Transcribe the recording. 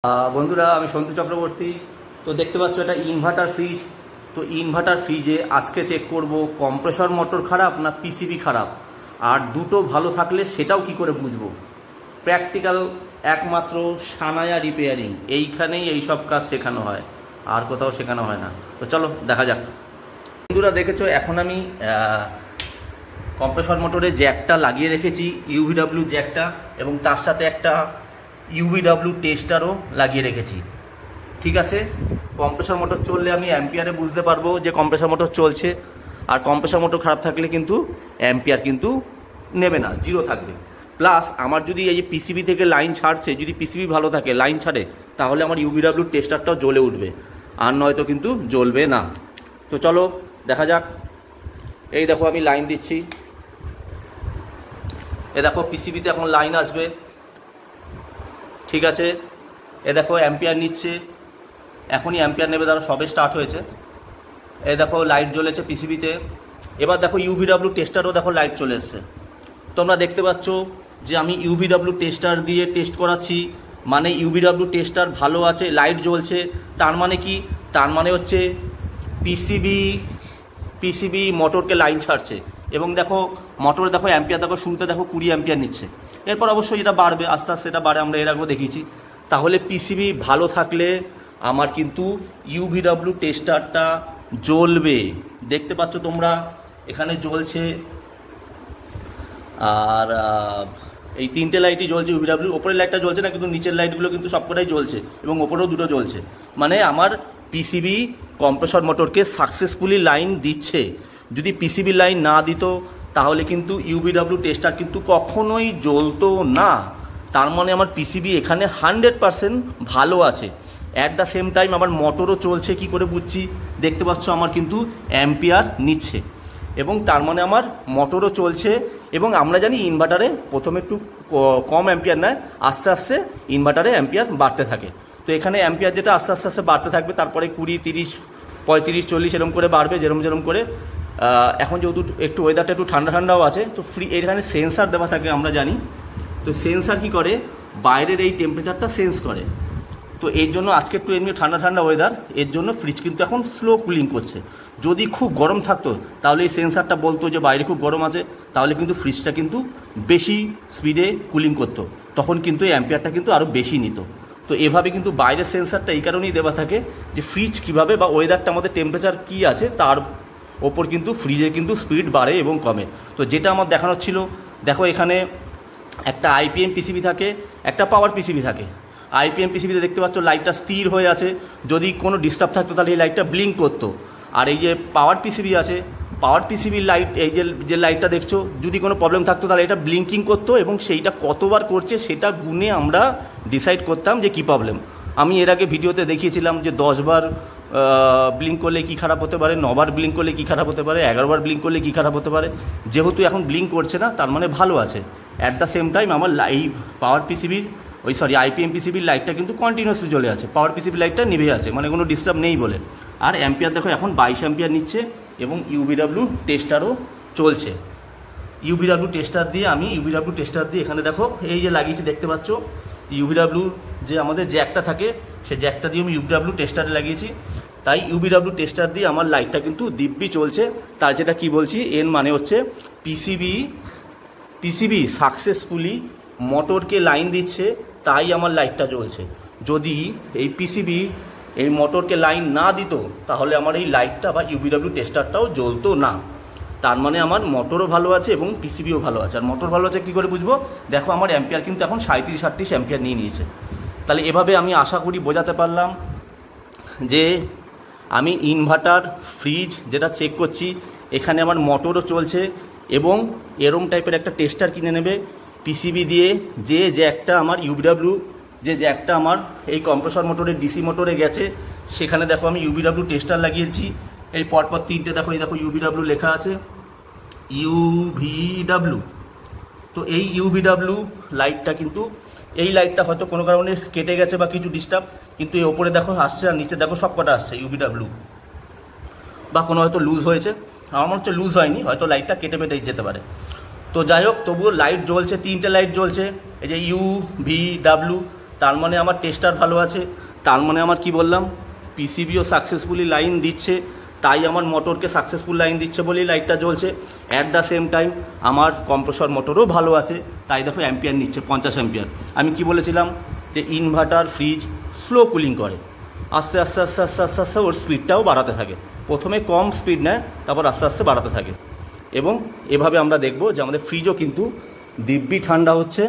বন্ধুরা, আমি সন্তু চক্রবর্তী। তো দেখতে পাচ্ছ এটা ইনভার্টার ফ্রিজ। তো ইনভার্টার ফ্রিজে আজকে চেক করব কম্প্রেসর মোটর খারাপ না পিসিবি খারাপ, আর দুটো ভালো থাকলে সেটাও কি করে বুঝবো। প্র্যাকটিক্যাল একমাত্র সানায়া রিপেয়ারিং, এইখানেই এইসব কাজ শেখানো হয়, আর কোথাও শেখানো হয় না। তো চলো দেখা যাক। বন্ধুরা দেখেছো, এখন আমি কম্প্রেসর মোটরে জ্যাকটা লাগিয়ে রেখেছি, ইউভিডব্লিউ জ্যাকটা, এবং তার সাথে একটা ইউভিডব্লিউ টেস্টারও লাগিয়ে রেখেছি। ঠিক আছে, কম্প্রেসর মোটর চললে আমি অ্যাম্পিয়ারে বুঝতে পারবো যে কম্প্রেসর মোটর চলছে, আর কম্প্রেসর মোটর খারাপ থাকলে কিন্তু অ্যাম্পিয়ার কিন্তু নেবে না, জিরো থাকবে। প্লাস আমার যদি এই যে পিসিবি থেকে লাইন ছাড়ছে, যদি পিসিবি ভালো থাকে লাইন ছাড়ে, তাহলে আমার ইউভিডব্লিউ টেস্টারটাও জ্বলে উঠবে, আর নয়তো কিন্তু জ্বলবে না। তো চলো দেখা যাক। এই দেখো আমি লাইন দিচ্ছি, এ দেখো পিসিবিতে এখন লাইন আসবে। ঠিক আছে, এ দেখো অ্যাম্পিয়ার নিচ্ছে, এখনই অ্যাম্পিয়ার নেবে, তারা সবে স্টার্ট হয়েছে। এ দেখো লাইট জ্বলেছে পিসিবিতে। এবার দেখো ইউভিডব্লিউ টেস্টারও দেখো লাইট চলে এসছে। তোমরা দেখতে পাচ্ছ যে আমি ইউভিডব্লিউ টেস্টার দিয়ে টেস্ট করাচ্ছি, মানে ইউভিডব্লিউ টেস্টার ভালো আছে, লাইট জ্বলছে। তার মানে কি? তার মানে হচ্ছে পিসিবি মোটরকে লাইন ছাড়ছে। এবং দেখো মোটরে দেখো অ্যাম্পিয়ার দেখো শুরুতে দেখো 20 অ্যাম্পিয়ার নিচ্ছে, এরপর অবশ্যই এটা বাড়বে, আস্তে আস্তে এটা বাড়ে, আমরা এর আগেও দেখিয়েছি। তাহলে পিসিবি ভালো থাকলে আমার কিন্তু ইউভিডব্লিউ টেস্টারটা জ্বলবে। দেখতে পাচ্ছ তোমরা এখানে জ্বলছে, আর এই তিনটে লাইটই জ্বলছে। ইউভিডব্লিউ ওপরের লাইটটা জ্বলছে না, কিন্তু নিচের লাইটগুলো কিন্তু সবকটাই জ্বলছে, এবং ওপরেও দুটো জ্বলছে। মানে আমার পিসিবি কম্প্রেসর মোটরকে সাকসেসফুলি লাইন দিচ্ছে। যদি পিসিবি লাইন না দিত তাহলে কিন্তু ইউভিডব্লিউ টেস্টার কিন্তু কখনোই জ্বলতো না। তার মানে আমার পিসিবি এখানে 100% ভালো আছে। অ্যাট দ্য সেম টাইম আমার মোটরও চলছে। কি করে বুঝছি? দেখতে পাচ্ছ আমার কিন্তু অ্যাম্পিয়ার নিচ্ছে, এবং তার মানে আমার মোটরও চলছে। এবং আমরা জানি ইনভার্টারে প্রথমে একটু কম অ্যাম্পিয়ার নেয়, আস্তে আস্তে ইনভার্টারে অ্যাম্পিয়ার বাড়তে থাকে। তো এখানে অ্যাম্পিয়ার যেটা আস্তে আস্তে আস্তে বাড়তে থাকবে, তারপরে 20, 30, 35, 40 এরকম করে বাড়বে, যেরকম করে। এখন যেহেতু একটু ওয়েদারটা একটু ঠান্ডা ঠান্ডাও আছে, তো এখানে সেন্সার দেওয়া থাকে আমরা জানি। তো সেন্সার কি করে? বাইরের এই টেম্পারেচারটা সেন্স করে। তো এর জন্য আজকে একটু এমনি ঠান্ডা ঠান্ডা ওয়েদার, এর জন্য ফ্রিজ কিন্তু এখন স্লো কুলিং করছে। যদি খুব গরম থাকতো তাহলে এই সেন্সারটা বলতো যে বাইরে খুব গরম আছে, তাহলে কিন্তু ফ্রিজটা কিন্তু বেশি স্পিডে কুলিং করতো, তখন কিন্তু এই অ্যাম্পিয়ারটা কিন্তু আরও বেশি নিত। তো এভাবে কিন্তু বাইরের সেন্সারটা এই কারণেই দেওয়া থাকে যে ফ্রিজ কীভাবে বা ওয়েদারটা আমাদের টেম্পারেচার কী আছে তার ওপর কিন্তু ফ্রিজের কিন্তু স্পিড বাড়ে এবং কমে। তো যেটা আমার দেখানোর ছিল, দেখো এখানে একটা আইপিএম পিসিবি থাকে, একটা পাওয়ার পিসিবি থাকে। আইপিএম পিসিবিতে দেখতে পাচ্ছ লাইটটা স্থির হয়ে আছে, যদি কোনো ডিস্টার্ব থাকতো তাহলে এই লাইটটা ব্লিঙ্ক করতো। আর এই যে পাওয়ার পিসিবি আছে, পাওয়ার পিসিবির লাইট, এই যে লাইটটা দেখছো, যদি কোনো প্রবলেম থাকতো তাহলে এটা ব্লিঙ্কিং করতো, এবং সেইটা কতবার করছে সেটা গুনে আমরা ডিসাইড করতাম যে কী প্রবলেম। আমি এর আগে ভিডিওতে দেখিয়েছিলাম যে 10 বার ব্লিঙ্ক করলে কী খারাপ হতে পারে, 9 বার ব্লিঙ্ক করলে কী খারাপ হতে পারে, 11 বার ব্লিঙ্ক করলে কী খারাপ হতে পারে। যেহেতু এখন ব্লিঙ্ক করছে না, তার মানে ভালো আছে। অ্যাট দ্য সেম টাইম আমার এই পাওয়ার পিসিবির আইপিএম পিসিবির লাইটটা কিন্তু কন্টিনিউয়াসলি জ্বলে আছে, পাওয়ার পিসিবির লাইটটা নিভে আছে, মানে কোনো ডিস্টার্ব নেই বলে। আর অ্যাম্পিয়ার দেখো এখন 22 অ্যাম্পিয়ার নিচ্ছে, এবং ইউভিডব্লিউ টেস্টারও চলছে। ইউভিডব্লিউ টেস্টার দিয়ে এখানে দেখো এই যে লাগিয়েছি, দেখতে পাচ্ছ ইউভিডব্লিউ যে আমাদের জ্যাকটা থাকে, সে জ্যাকটা দিয়ে আমি ইউভিডব্লিউ টেস্টারে লাগিয়েছি। তাই ইউভিডব্লিউ টেস্টার দিয়ে আমার লাইটটা কিন্তু দিব্যি চলছে। তার যেটা কি বলছি, এর মানে হচ্ছে পিসিবি সাকসেসফুলি মোটরকে লাইন দিচ্ছে, তাই আমার লাইটটা জ্বলছে। যদি এই পিসিবি এই মোটরকে লাইন না দিত তাহলে আমার এই লাইটটা বা ইউভিডব্লিউ টেস্টারটাও জ্বলতো না। তার মানে আমার মোটরও ভালো আছে এবং পিসিবিও ভালো আছে। আর মোটর ভালো আছে কী করে বুঝবো? দেখো আমার অ্যাম্পিয়ার কিন্তু এখন 37-38 অ্যাম্পিয়ার নিয়ে নিয়েছে। তাহলে এভাবে আমি আশা করি বোঝাতে পারলাম যে আমি ইনভার্টার ফ্রিজ যেটা চেক করছি, এখানে আমার মোটরও চলছে, এবং এরম টাইপের একটা টেস্টার কিনে নেবে পিসিবি দিয়ে। যে জ্যাকটা আমার ইউভিডব্লিউ, যে জ্যাকটা আমার এই কম্প্রেসর মোটরে ডিসি মোটরে গেছে, সেখানে দেখো আমি ইউভিডব্লিউ টেস্টার লাগিয়েছি। এই পরপর তিনটে দেখো, এই দেখো ইউভিডব্লিউ লেখা আছে, ইউভিডব্লিউ। তো এই ইউভিডব্লিউ লাইটটা কিন্তু, এই লাইটটা হয়তো কোনো কারণে কেটে গেছে বা কিছু ডিস্টার্ব, কিন্তু এই ওপরে দেখো আসছে, আর নিচে দেখো সব কটা আসছে ইউভিডব্লিউ। বা কোনো হয়তো লুজ হয়েছে, আমার মনে হচ্ছে লুজ হয়নি, হয়তো লাইটটা কেটে পেটে যেতে পারে। তো যাই হোক, তবুও লাইট জ্বলছে, তিনটে লাইট জ্বলছে। এই যে ইউভিডব্লিউ তার মানে আমার টেস্টার ভালো আছে, তার মানে আমার কি বললাম পিসিবিও সাকসেসফুলি লাইন দিচ্ছে, তাই আমার মোটরকে সাকসেসফুল লাইন দিচ্ছে বলেই লাইটটা জ্বলছে। অ্যাট দ্য সেম টাইম আমার কম্প্রেসর মোটরও ভালো আছে, তাই দেখো অ্যাম্পিয়ার নিচ্ছে 50 অ্যাম্পিয়ার। আমি কি বলেছিলাম যে ইনভার্টার ফ্রিজ স্লো কুলিং করে, আস্তে আস্তে আস্তে আস্তে আস্তে আস্তে ওর স্পিডটাও বাড়াতে থাকে, প্রথমে কম স্পিড নেয় তারপর আস্তে আস্তে বাড়াতে থাকে। এবং এভাবে আমরা দেখব যে আমাদের ফ্রিজও কিন্তু দিব্যি ঠান্ডা হচ্ছে।